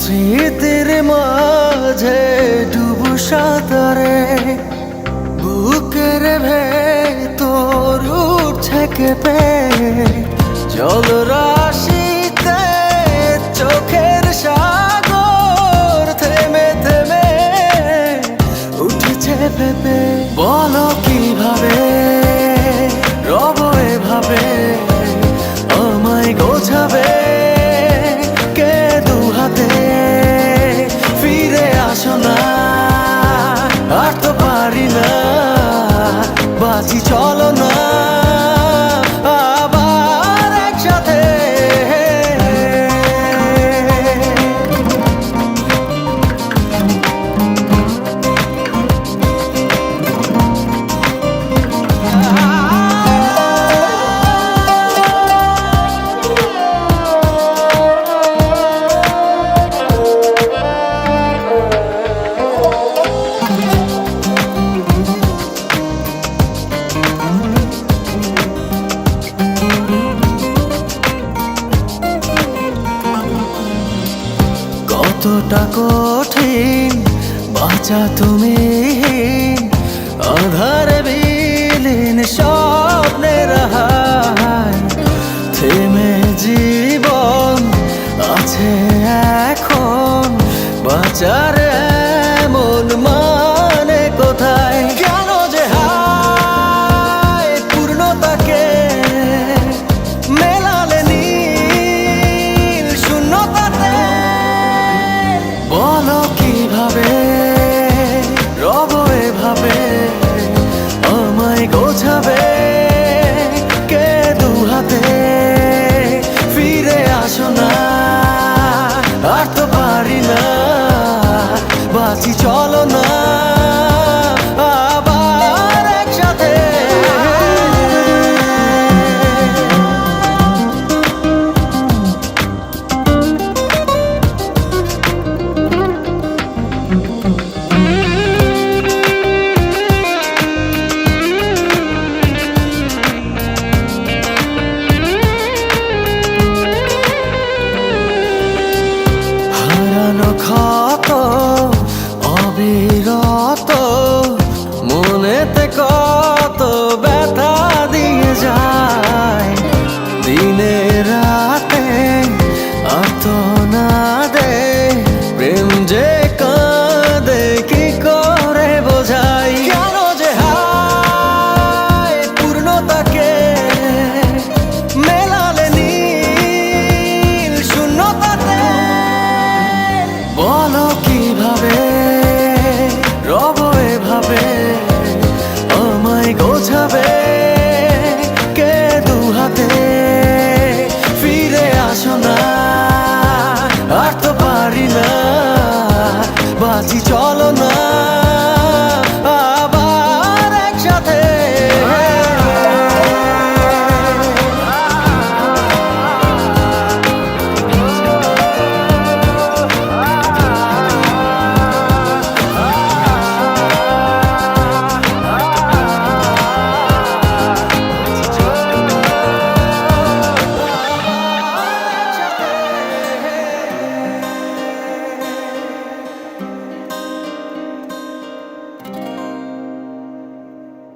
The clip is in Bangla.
স্মৃতির মাঝে ডুবু সাঁতারে বুকের ভেতর উঠছে কেঁপে জল রাশিতে চোখের সাগর থেমে থেমে উঠেছে ভেবে বলো কিভাবে রব এভাবে আমায় গোছাবে কে দু হাতে ফিরে আসো না আর তো পারি না বাঁচি চলো না আবার একসাথে কতটা কঠিন বাঁচা তুমি আধারে বিলীন স্বপ্নের হায় থেমে জীবন আছে এখন বাঁচার